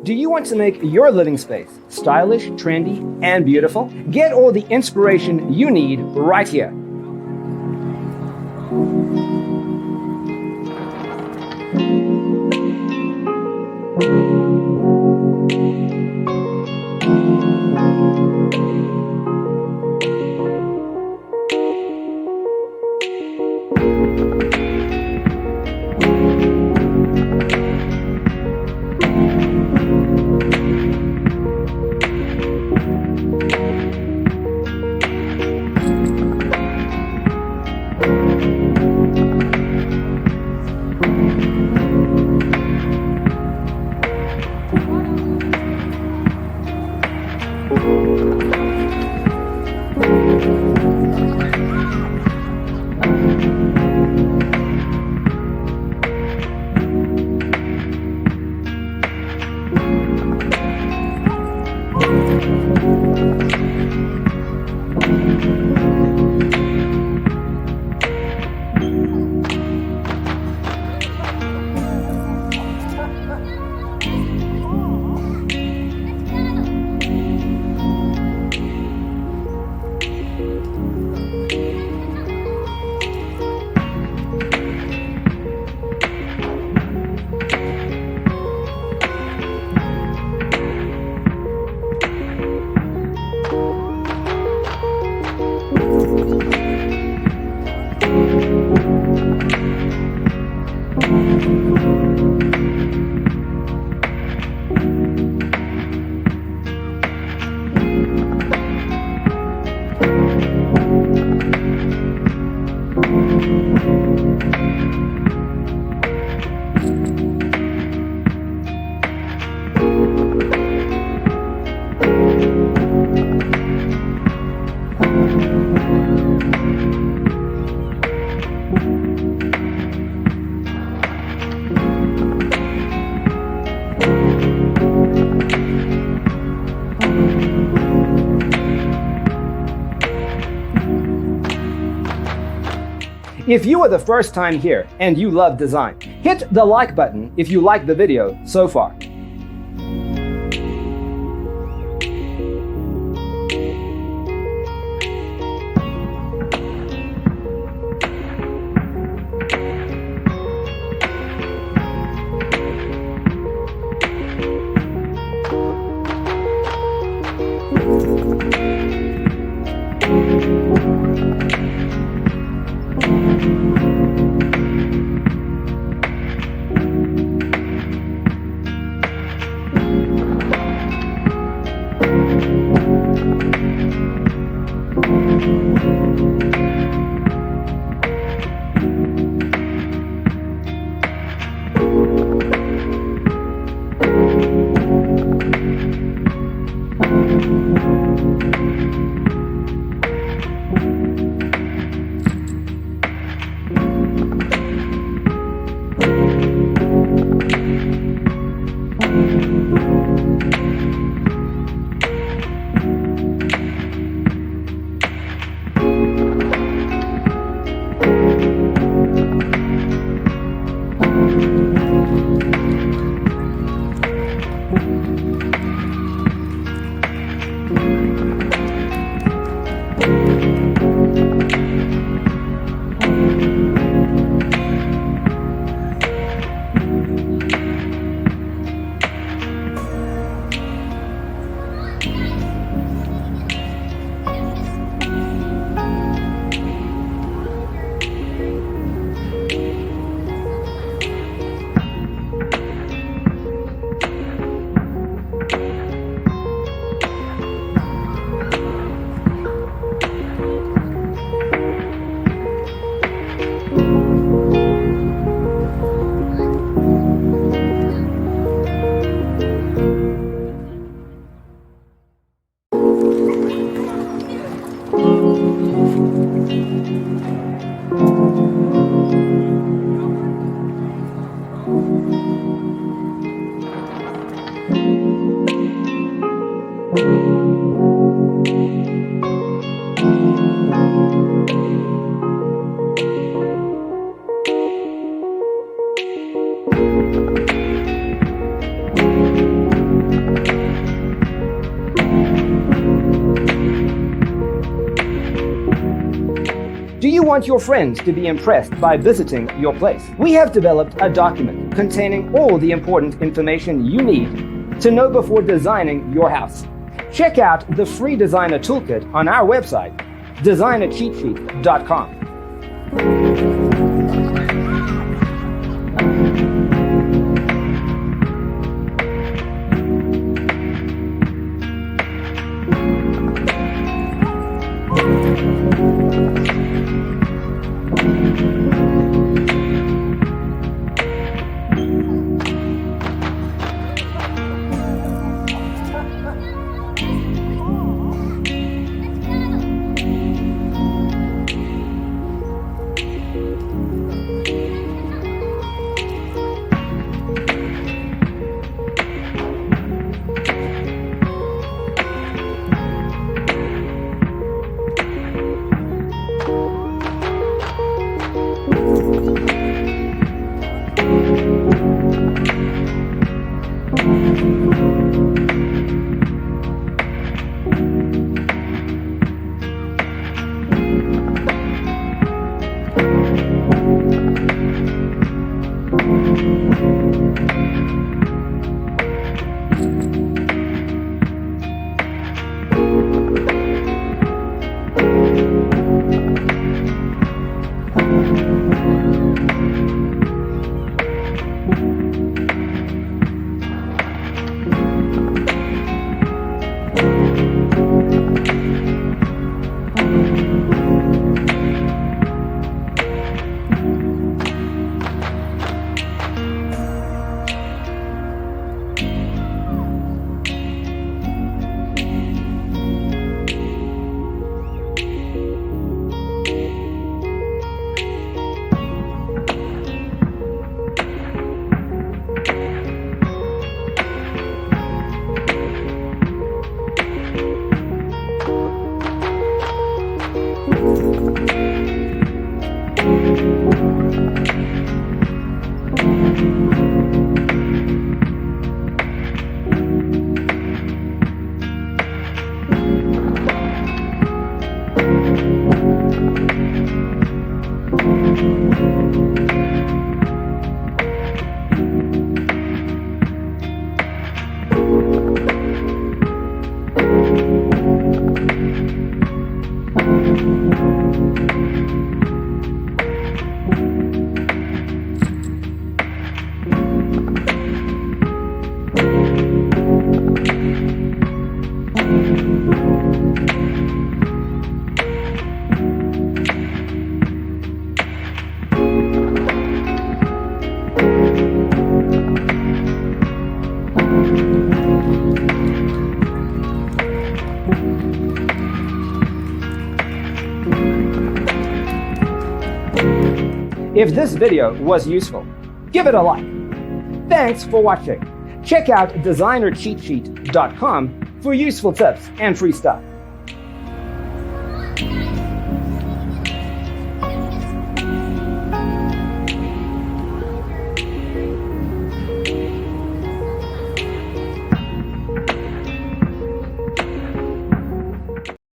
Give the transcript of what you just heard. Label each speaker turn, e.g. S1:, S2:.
S1: Do you want to make your living space stylish, trendy, and beautiful? Get all the inspiration you need right here. If you are the first time here and you love design, hit the like button if you like the video so far. want your friends to be impressed by visiting your place. We have developed a document containing all the important information you need to know before designing your house. Check out the free designer toolkit on our website, designercheatsheet.com. If this video was useful, give it a like. Thanks for watching. Check out designercheatsheet.com for useful tips and free stuff.